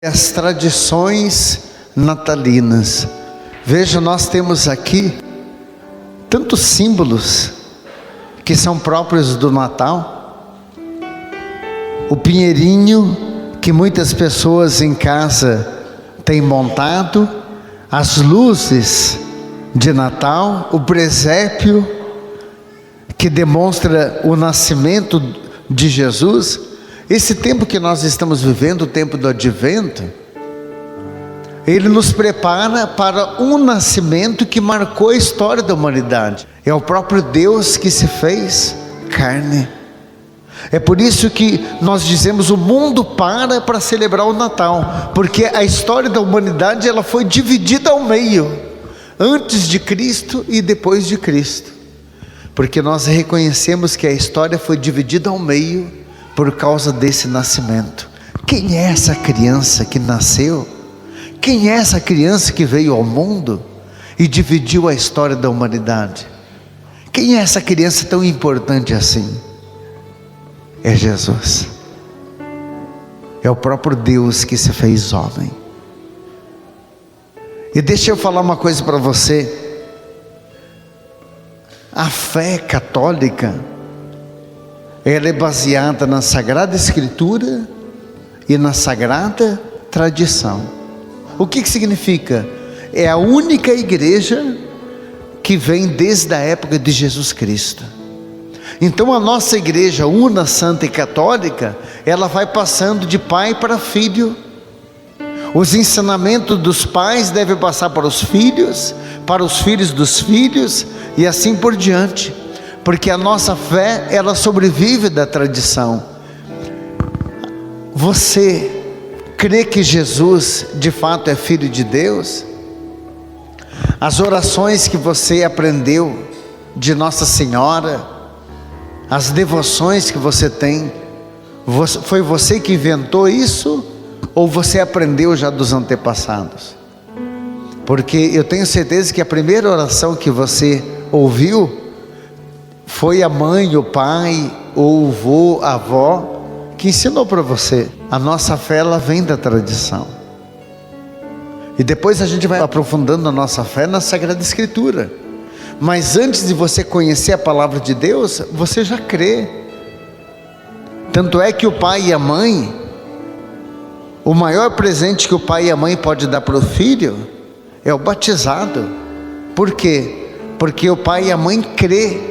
As tradições natalinas. Veja, nós temos aqui tantos símbolos que são próprios do Natal. O pinheirinho que muitas pessoas em casa têm montado, as luzes de Natal, o presépio que demonstra o nascimento de Jesus. Esse tempo que nós estamos vivendo, o tempo do Advento, ele nos prepara para um nascimento que marcou a história da humanidade. É o próprio Deus que se fez carne. É por isso que nós dizemos: o mundo para celebrar o Natal, porque a história da humanidade ela foi dividida ao meio, antes de Cristo e depois de Cristo, porque nós reconhecemos que a história foi dividida ao meio por causa desse nascimento. Quem é essa criança que nasceu? Quem é essa criança que veio ao mundo e dividiu a história da humanidade? Quem é essa criança tão importante assim? É Jesus. É o próprio Deus que se fez homem. E deixa eu falar uma coisa para você. A fé católica, ela é baseada na Sagrada Escritura e na Sagrada Tradição. O que significa? É a única igreja que vem desde a época de Jesus Cristo. Então a nossa igreja una, santa e católica, ela vai passando de pai para filho. Os ensinamentos dos pais devem passar para os filhos dos filhos e assim por diante. Porque a nossa fé, ela sobrevive da tradição. Você crê que Jesus de fato é Filho de Deus? As orações que você aprendeu de Nossa Senhora, as devoções que você tem, foi você que inventou isso? Ou você aprendeu já dos antepassados? Porque eu tenho certeza que a primeira oração que você ouviu foi a mãe, o pai, ou o avô, a avó, que ensinou para você. A nossa fé, ela vem da tradição. E depois a gente vai aprofundando a nossa fé na Sagrada Escritura. Mas antes de você conhecer a palavra de Deus, você já crê. Tanto é que o pai e a mãe, o maior presente que o pai e a mãe podem dar para o filho é o batizado. Por quê? Porque o pai e a mãe crê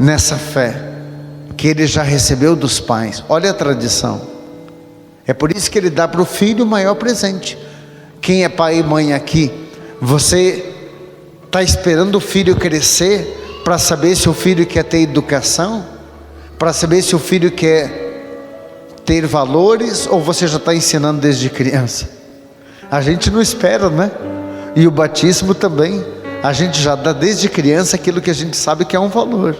nessa fé que ele já recebeu dos pais. Olha a tradição. É por isso que ele dá para o filho o maior presente. Quem é pai e mãe aqui? Você está esperando o filho crescer para saber se o filho quer ter educação? Para saber se o filho quer ter valores? Ou você já está ensinando desde criança? A gente não espera, né? E o batismo também. A gente já dá desde criança aquilo que a gente sabe que é um valor.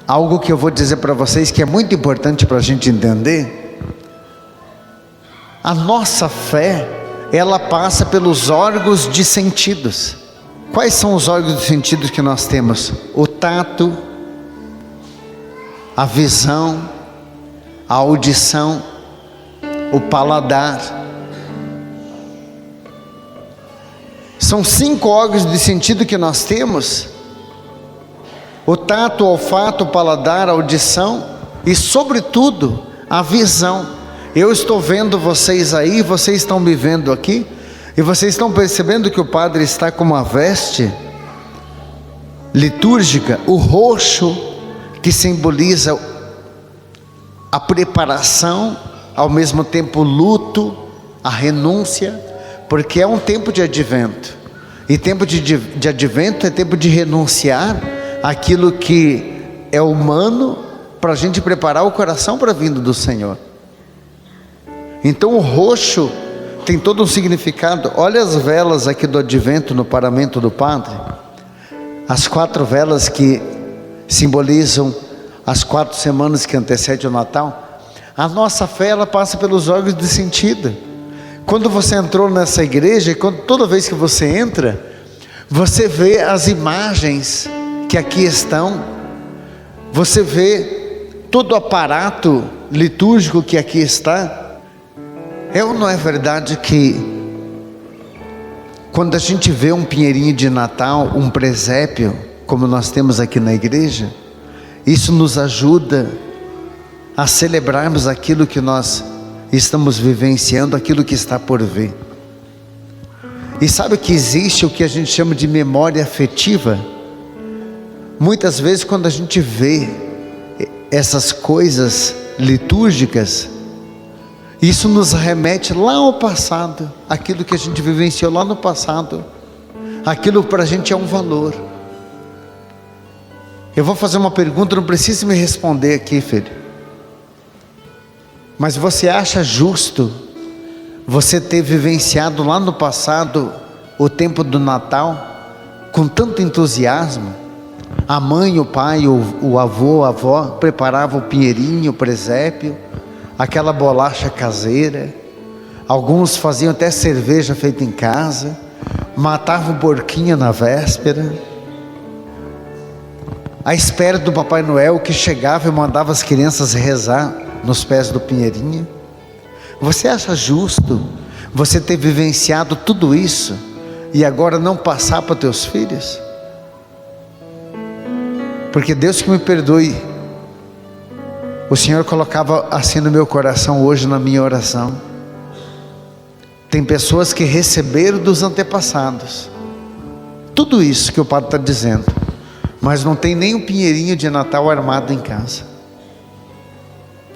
Algo que eu vou dizer para vocês que é muito importante para a gente entender. A nossa fé, ela passa pelos órgãos de sentidos. Quais são os órgãos de sentidos que nós temos? O tato, a visão, a audição, o paladar. São 5 órgãos de sentido que nós temos. O tato, o olfato, o paladar, a audição e, sobretudo, a visão. Eu estou vendo vocês aí, vocês estão me vendo aqui, e vocês estão percebendo que o padre está com uma veste litúrgica, o roxo, que simboliza a preparação, ao mesmo tempo o luto, a renúncia, porque é um tempo de advento, e tempo de advento é tempo de renunciar aquilo que é humano, para a gente preparar o coração para a vinda do Senhor. Então o roxo tem todo um significado. Olha as velas aqui do advento no paramento do padre. As 4 velas que simbolizam as 4 semanas que antecedem o Natal. A nossa fé, ela passa pelos órgãos de sentido. Quando você entrou nessa igreja, toda vez que você entra, você vê as imagens que aqui estão, você vê todo o aparato litúrgico que aqui está, É ou não é verdade que quando a gente vê um pinheirinho de Natal, um presépio, como nós temos aqui na igreja, isso nos ajuda a celebrarmos aquilo que nós estamos vivenciando, aquilo que está por vir. E sabe que existe o que a gente chama de memória afetiva? Muitas vezes quando a gente vê essas coisas litúrgicas, isso nos remete lá ao passado, aquilo que a gente vivenciou lá no passado, aquilo para a gente é um valor. Eu vou fazer uma pergunta, não precisa me responder aqui, filho. Mas você acha justo você ter vivenciado lá no passado o tempo do Natal com tanto entusiasmo? A mãe, o pai, o avô, a avó preparavam o pinheirinho, o presépio, aquela bolacha caseira. Alguns faziam até cerveja feita em casa, matavam o porquinho na véspera, à espera do Papai Noel que chegava e mandava as crianças rezar nos pés do pinheirinho. Você acha justo você ter vivenciado tudo isso e agora não passar para teus filhos? Porque Deus que me perdoe, o Senhor colocava assim no meu coração hoje na minha oração. Tem pessoas que receberam dos antepassados tudo isso que o padre está dizendo, mas não tem nem um pinheirinho de Natal armado em casa,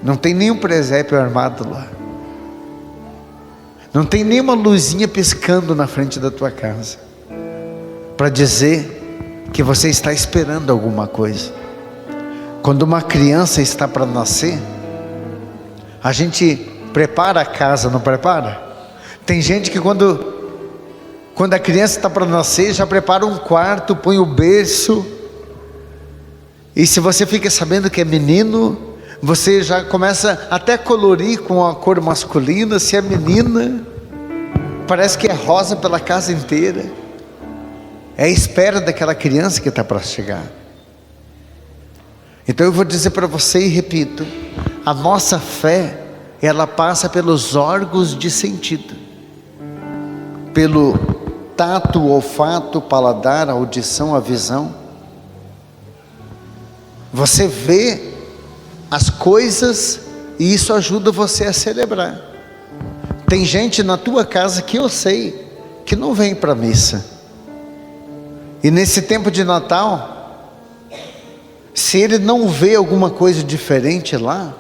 não tem nem um presépio armado lá, não tem nem uma luzinha piscando na frente da tua casa, para dizer que você está esperando alguma coisa. Quando uma criança está para nascer, a gente prepara a casa, não prepara? Tem gente que quando a criança está para nascer, já prepara um quarto, põe o berço, e se você fica sabendo que é menino, você já começa até a colorir com a cor masculina. Se é menina, parece que é rosa pela casa inteira. É a espera daquela criança que está para chegar. Então eu vou dizer para você e repito: a nossa fé, ela passa pelos órgãos de sentido, pelo tato, o olfato, o paladar, a audição, a visão. Você vê as coisas e isso ajuda você a celebrar. Tem gente na tua casa que eu sei que não vem para a missa. E nesse tempo de Natal, se ele não vê alguma coisa diferente lá,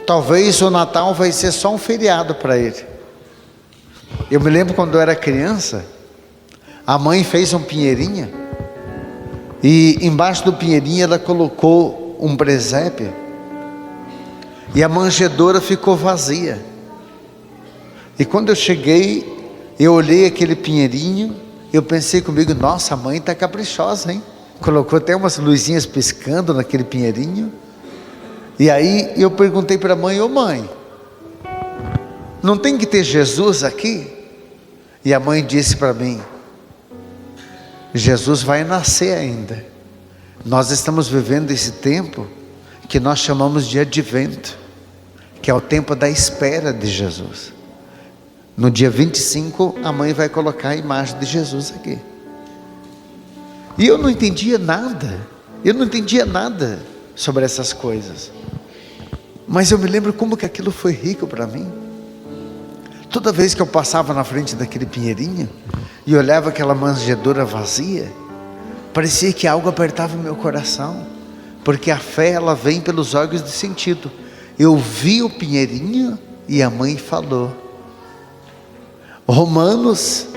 talvez o Natal vai ser só um feriado para ele. Eu me lembro quando eu era criança, a mãe fez um pinheirinho, e embaixo do pinheirinho ela colocou um presépio, e a manjedoura ficou vazia. E quando eu cheguei, eu olhei aquele pinheirinho, eu pensei comigo: nossa, a mãe está caprichosa, hein? Colocou até umas luzinhas piscando naquele pinheirinho. E aí eu perguntei para a mãe: ô mãe, não tem que ter Jesus aqui? E a mãe disse para mim: Jesus vai nascer ainda. Nós estamos vivendo esse tempo que nós chamamos de advento, que é o tempo da espera de Jesus. No dia 25, a mãe vai colocar a imagem de Jesus aqui. E eu não entendia nada, sobre essas coisas. Mas eu me lembro como que aquilo foi rico para mim. Toda vez que eu passava na frente daquele pinheirinho e olhava aquela manjedoura vazia, parecia que algo apertava o meu coração, porque a fé, ela vem pelos órgãos de sentido. Eu vi o pinheirinho e a mãe falou. Romanos,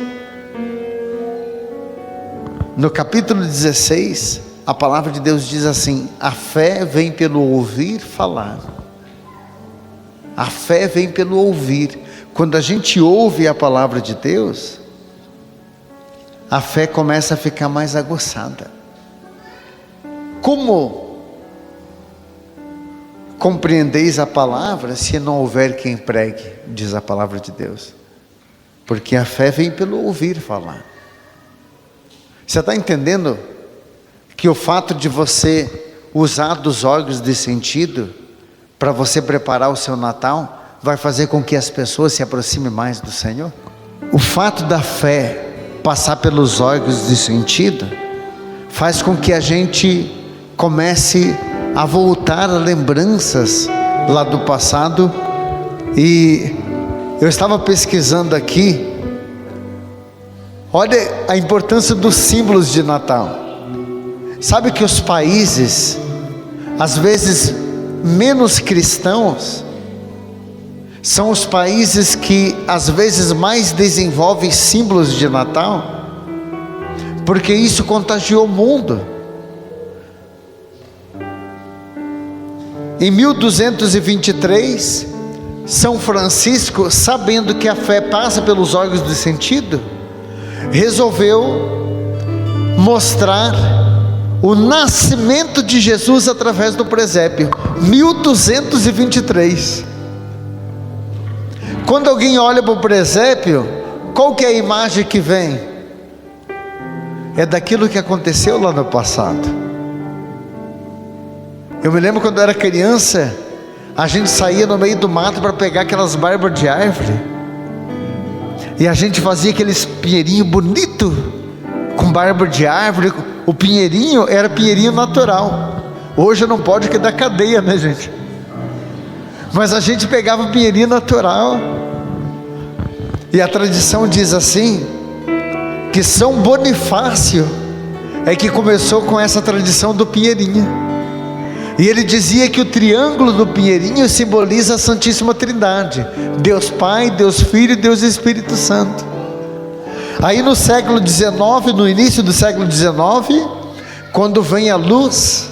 no capítulo 16, a palavra de Deus diz assim: a fé vem pelo ouvir falar. A fé vem pelo ouvir. Quando a gente ouve a palavra de Deus, a fé começa a ficar mais aguçada. Como compreendeis a palavra se não houver quem pregue, diz a palavra de Deus. Porque a fé vem pelo ouvir falar. Você está entendendo que o fato de você usar dos órgãos de sentido para você preparar o seu Natal vai fazer com que as pessoas se aproximem mais do Senhor? O fato da fé passar pelos órgãos de sentido faz com que a gente comece a voltar a lembranças lá do passado. E eu estava pesquisando aqui, olha a importância dos símbolos de Natal. Sabe que os países, às vezes menos cristãos, são os países que às vezes mais desenvolvem símbolos de Natal, porque isso contagiou o mundo. Em 1223, São Francisco, sabendo que a fé passa pelos órgãos de sentido, resolveu mostrar o nascimento de Jesus através do presépio. 1223. Quando alguém olha para o presépio, qual que é a imagem que vem? É daquilo que aconteceu lá no passado. Eu me lembro quando eu era criança, a gente saía no meio do mato para pegar aquelas barbas de árvore, e a gente fazia aqueles pinheirinhos bonitos com barba de árvore. O pinheirinho era pinheirinho natural. Hoje não pode, que dá cadeia, né, gente? Mas a gente pegava o pinheirinho natural. E a tradição diz assim, que São Bonifácio é que começou com essa tradição do pinheirinho. E ele dizia que o triângulo do pinheirinho simboliza a Santíssima Trindade: Deus Pai, Deus Filho e Deus Espírito Santo. Aí no século XIX, no início do século XIX, quando vem a luz,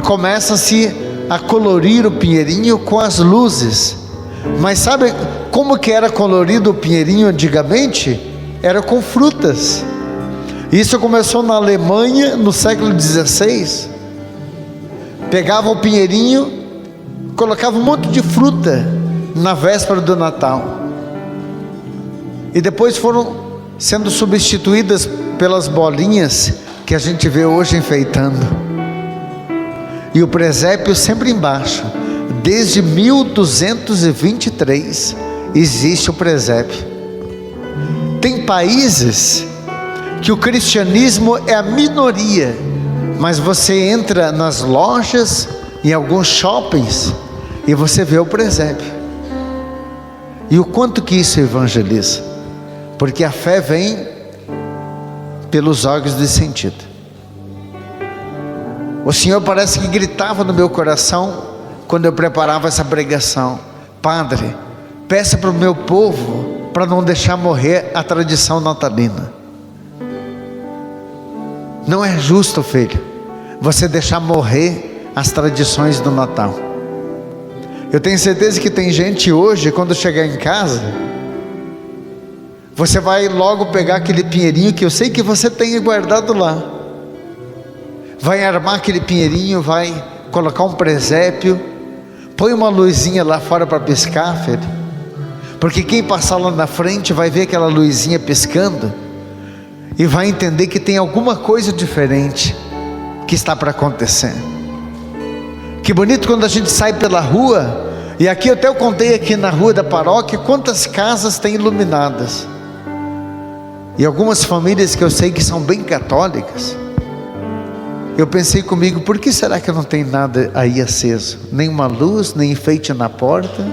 começa-se a colorir o pinheirinho com as luzes. Mas sabe como que era colorido o pinheirinho antigamente? Era com frutas. Isso começou na Alemanha no século XVI. Pegava o pinheirinho, colocava um monte de fruta na véspera do Natal, e depois foram sendo substituídas pelas bolinhas que a gente vê hoje enfeitando. E o presépio sempre embaixo. Desde 1223 existe o presépio. Tem países que o cristianismo é a minoria, mas você entra nas lojas, em alguns shoppings, e você vê o presépio. E o quanto que isso evangeliza? Porque a fé vem pelos órgãos de sentido. O Senhor parece que gritava no meu coração quando eu preparava essa pregação: Padre, peça para o meu povo para não deixar morrer a tradição natalina. Não é justo, filho, você deixar morrer as tradições do Natal. Eu tenho certeza que tem gente hoje, quando chegar em casa, você vai logo pegar aquele pinheirinho que eu sei que você tem guardado lá, vai armar aquele pinheirinho, vai colocar um presépio, põe uma luzinha lá fora para piscar, filho, porque quem passar lá na frente vai ver aquela luzinha piscando e vai entender que tem alguma coisa diferente que está para acontecer. Que bonito quando a gente sai pela rua, e aqui até eu contei aqui na rua da paróquia quantas casas tem iluminadas, e algumas famílias que eu sei que são bem católicas. Eu pensei comigo, por que será que não tem nada aí aceso? Nenhuma luz, nem enfeite na porta?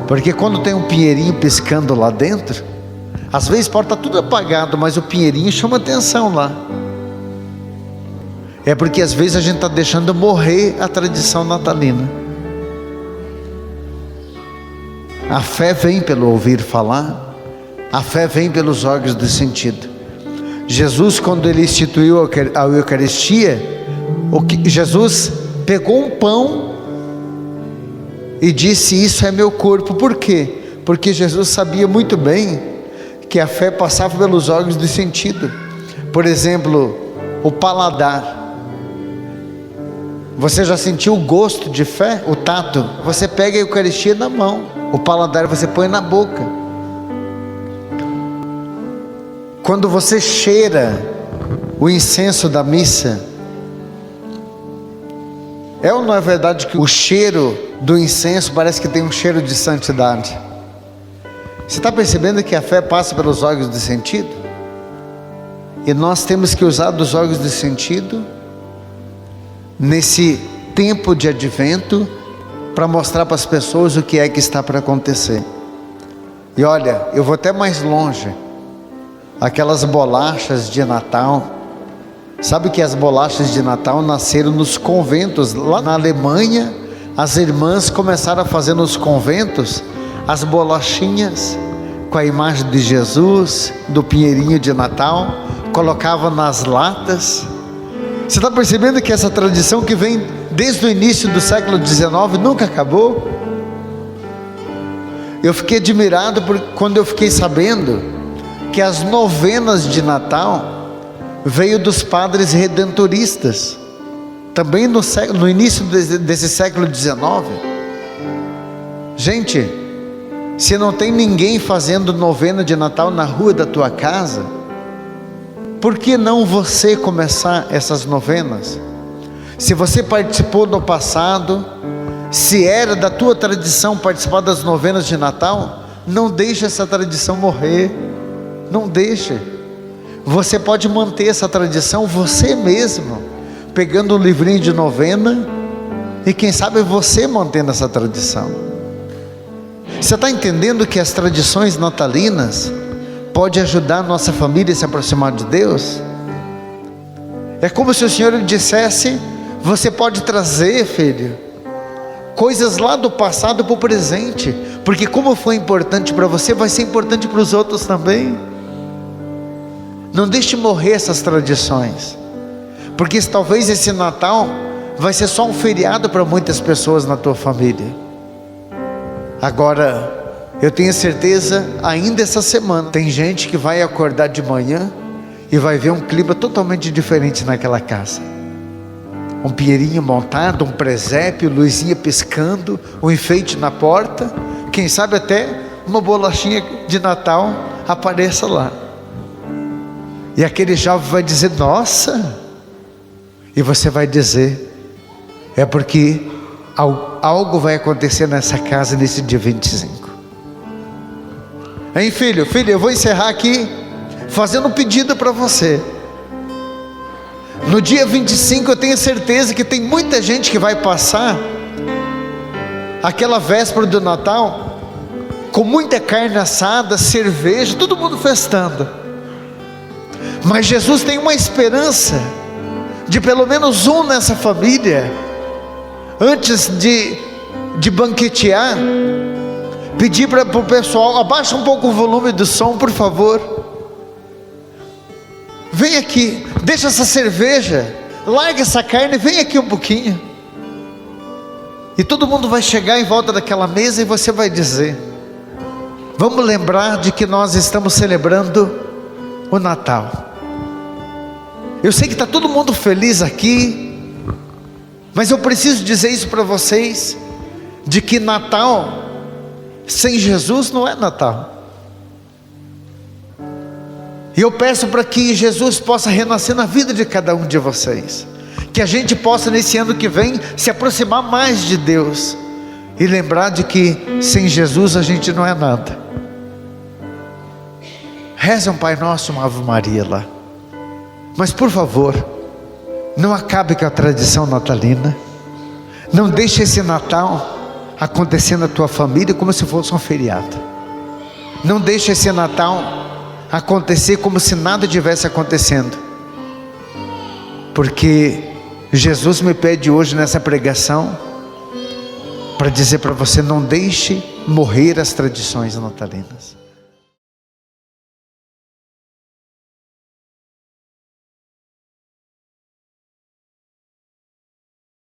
Porque quando tem um pinheirinho piscando lá dentro, às vezes pode estar tudo apagado, mas o pinheirinho chama atenção lá. É porque às vezes a gente está deixando morrer a tradição natalina. A fé vem pelo ouvir falar, a fé vem pelos órgãos do sentido. Jesus, quando ele instituiu a Eucaristia, Jesus pegou um pão e disse: isso é meu corpo. Por quê? Porque Jesus sabia muito bem que a fé passava pelos órgãos do sentido. Por exemplo, o paladar. Você já sentiu o gosto de fé? O tato? Você pega a Eucaristia na mão, o paladar você põe na boca. Quando você cheira o incenso da missa, é ou não é verdade que o cheiro do incenso parece que tem um cheiro de santidade. Você está percebendo que a fé passa pelos órgãos de sentido? E nós temos que usar dos órgãos de sentido nesse tempo de advento para mostrar para as pessoas o que é que está para acontecer. E olha, eu vou até mais longe. Aquelas bolachas de Natal, sabe que as bolachas de Natal nasceram nos conventos. Lá na Alemanha, as irmãs começaram a fazer nos conventos as bolachinhas com a imagem de Jesus, do pinheirinho de Natal, colocavam nas latas. Você está percebendo que essa tradição que vem desde o início do século XIX nunca acabou? Eu fiquei admirado quando eu fiquei sabendo que as novenas de Natal veio dos padres redentoristas, também no início desse século XIX. Gente, se não tem ninguém fazendo novena de Natal na rua da tua casa, por que não você começar essas novenas? Se você participou no passado, se era da tua tradição participar das novenas de Natal, não deixe essa tradição morrer. Não deixe. Você pode manter essa tradição você mesmo, pegando um livrinho de novena, e quem sabe você mantendo essa tradição. Você está entendendo que as tradições natalinas podem ajudar a nossa família a se aproximar de Deus? É como se o Senhor lhe dissesse: você pode trazer, filho, coisas lá do passado para o presente, porque como foi importante para você, vai ser importante para os outros também. Não deixe morrer essas tradições, porque talvez esse Natal vai ser só um feriado para muitas pessoas na tua família. Agora, eu tenho certeza, ainda essa semana, tem gente que vai acordar de manhã e vai ver um clima totalmente diferente naquela casa. Um pinheirinho montado, um presépio, luzinha piscando, um enfeite na porta, quem sabe até uma bolachinha de Natal apareça lá. E aquele jovem vai dizer: nossa! E você vai dizer: é porque algo vai acontecer nessa casa nesse dia 25. Hein, filho, eu vou encerrar aqui fazendo um pedido para você. No dia 25 eu tenho certeza que tem muita gente que vai passar aquela véspera do Natal com muita carne assada, cerveja, todo mundo festando. Mas Jesus tem uma esperança de pelo menos um nessa família, antes de banquetear, pedir para o pessoal: abaixa um pouco o volume do som, por favor. Vem aqui, deixa essa cerveja, larga essa carne, vem aqui um pouquinho. E todo mundo vai chegar em volta daquela mesa e você vai dizer: vamos lembrar de que nós estamos celebrando o Natal. Eu sei que está todo mundo feliz aqui, mas eu preciso dizer isso para vocês, de que Natal sem Jesus não é Natal. E eu peço para que Jesus possa renascer na vida de cada um de vocês, que a gente possa nesse ano que vem se aproximar mais de Deus e lembrar de que sem Jesus a gente não é nada. Reza um Pai Nosso, uma Ave Maria lá. Mas por favor, não acabe com a tradição natalina. Não deixe esse Natal acontecer na tua família como se fosse um feriado. Não deixe esse Natal acontecer como se nada tivesse acontecendo. Porque Jesus me pede hoje nessa pregação para dizer para você: não deixe morrer as tradições natalinas.